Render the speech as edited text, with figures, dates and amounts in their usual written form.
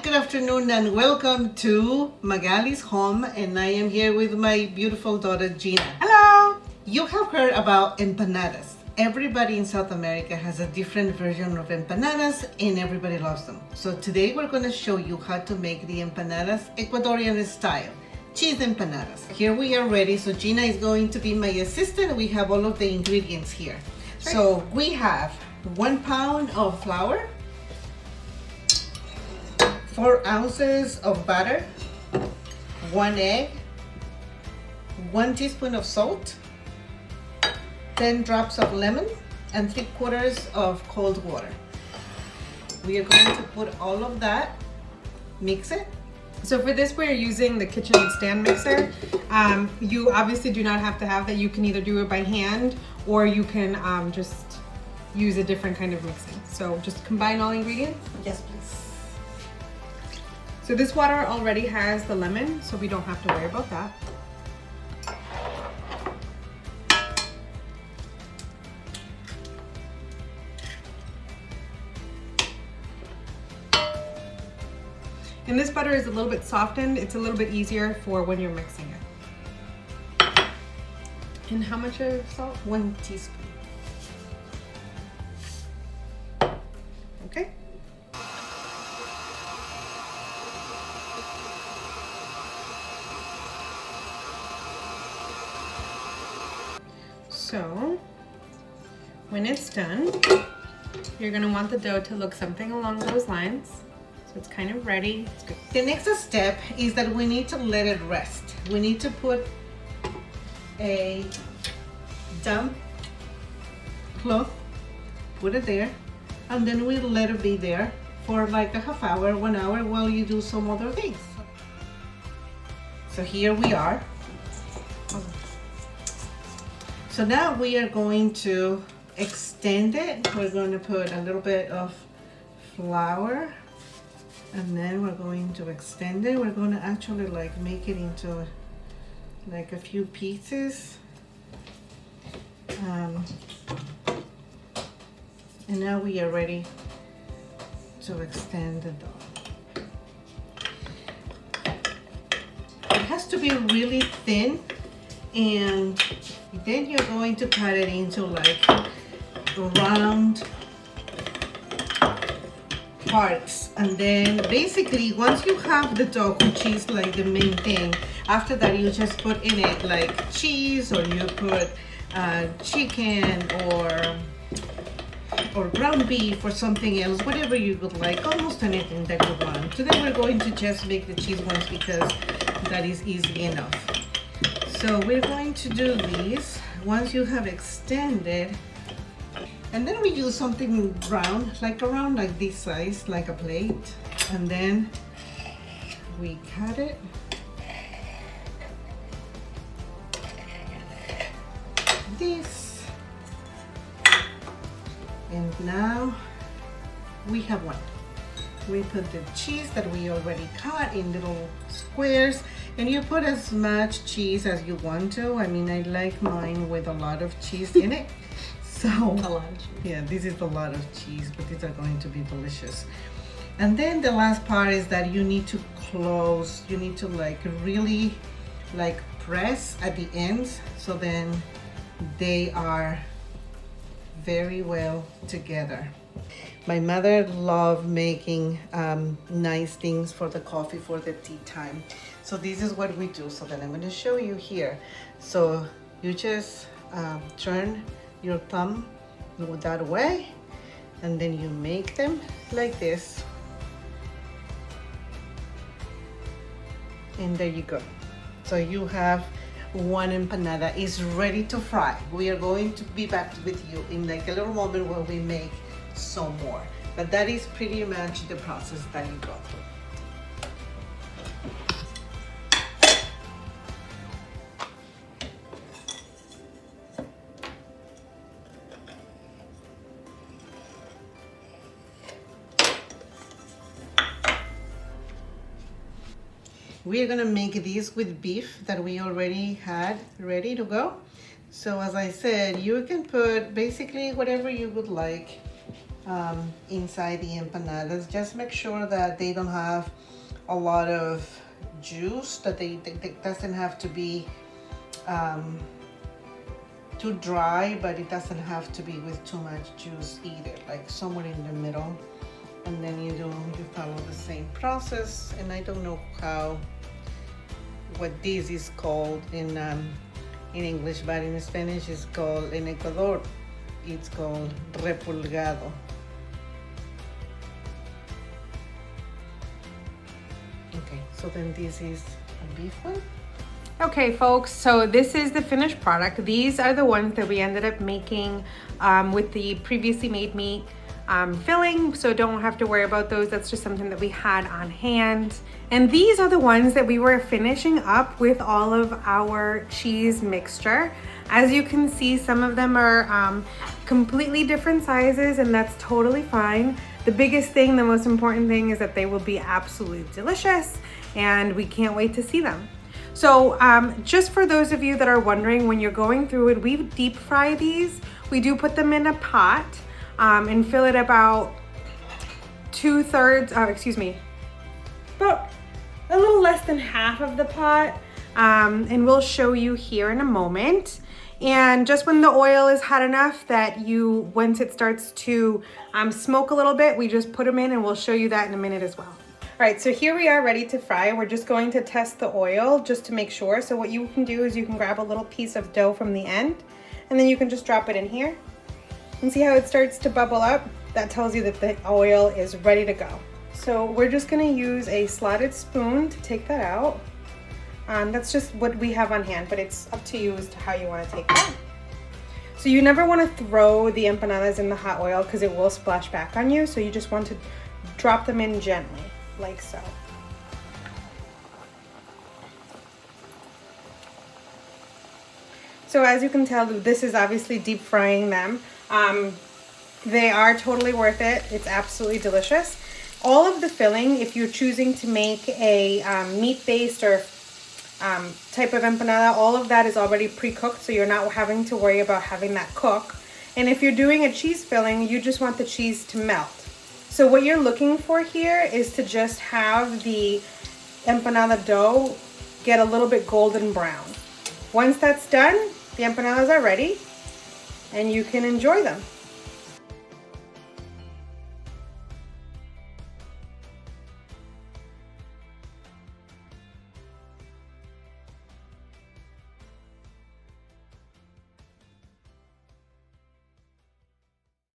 good afternoon and welcome to Magali's home, and I am here with my beautiful daughter Gina. Hello! You have heard about empanadas. Everybody in South America has a different version of empanadas and everybody loves them. So today we're going to show you how to make the empanadas Ecuadorian style, cheese empanadas. Here we are ready, so Gina is going to be my assistant. We have all of the ingredients here. So we have 1 pound of flour, 4 ounces of butter, 1 egg, 1 teaspoon of salt, 10 drops of lemon, and 3/4 of cold water. We are going to put all of that, mix it. So for this, we're using the kitchen stand mixer. You obviously do not have to have that. You can either do it by hand or you can just use a different kind of mixing. So just combine all ingredients. Yes, please. So this water already has the lemon, so we don't have to worry about that. And this butter is a little bit softened. It's a little bit easier for when you're mixing it. And how much of salt? 1 teaspoon. Okay. So when it's done, you're gonna want the dough to look something along those lines. So it's kind of ready. It's good. The next step is that we need to let it rest. We need to put a damp cloth, put it there, and then we let it be there for like a half hour, 1 hour while you do some other things. So here we are. So now we are going to extend it. We're going to put a little bit of flour, and then we're going to extend it. We're going to actually like make it into like a few pieces. And now we are ready to extend the dough. It has to be really thin, and then you're going to cut it into like round parts. And then basically once you have the dough, which is like the main thing, after that you just put in it like cheese, or you put chicken or ground beef or something else, whatever you would like, almost anything that you want. Today we're going to just make the cheese ones because that is easy enough. So we're going to do these once you have extended, and then we use something round, like around like this size, like a plate, and then we cut it. This, and now we have one. We put the cheese that we already cut in little squares, and you put as much cheese as you want to. I mean, I like mine with a lot of cheese in it. So, A lot of cheese. yeah, this is a lot of cheese, but these are going to be delicious. And then the last part is that you need to close. You need to like really like press at the ends, so then they are very well together. My mother loved making nice things for the coffee, for the tea time. So this is what we do. So then I'm going to show you here. So you just turn your thumb that way, and then you make them like this. And there you go. So you have one empanada is ready to fry. We are going to be back with you in like a little moment where we make some more, but that is pretty much the process that you go through. We are gonna make these with beef that we already had ready to go. So as I said, you can put basically whatever you would like inside the empanadas. Just make sure that they don't have a lot of juice, that they doesn't have to be too dry, but it doesn't have to be with too much juice either, like somewhere in the middle. And then you follow the same process. And I don't know what this is called in English, but in Spanish it's called, in Ecuador it's called repulgado. Okay, so then this is a beef one. Okay folks, so this is the finished product. These are the ones that we ended up making with the previously made meat filling, so don't have to worry about those. That's just something that we had on hand. And these are the ones that we were finishing up with all of our cheese mixture. As you can see, some of them are completely different sizes, and that's totally fine. The biggest thing, the most important thing, is that they will be absolutely delicious, and we can't wait to see them. So just for those of you that are wondering, when you're going through it, we deep fry these. We do put them in a pot and fill it about about a little less than half of the pot. And we'll show you here in a moment. And just when the oil is hot enough that once it starts to smoke a little bit, we just put them in, and we'll show you that in a minute as well. All right, so here we are ready to fry. We're just going to test the oil just to make sure. So what you can do is you can grab a little piece of dough from the end, and then you can just drop it in here. And see how it starts to bubble up? That tells you that the oil is ready to go. So we're just gonna use a slotted spoon to take that out. That's just what we have on hand, but it's up to you as to how you wanna take that. So you never wanna throw the empanadas in the hot oil because it will splash back on you. So you just want to drop them in gently, like so. So as you can tell, this is obviously deep frying them. They are totally worth it. It's absolutely delicious. All of the filling, if you're choosing to make a meat-based or type of empanada, all of that is already pre-cooked, so you're not having to worry about having that cook. And if you're doing a cheese filling, you just want the cheese to melt. So what you're looking for here is to just have the empanada dough get a little bit golden brown. Once that's done, the empanadas are ready and you can enjoy them.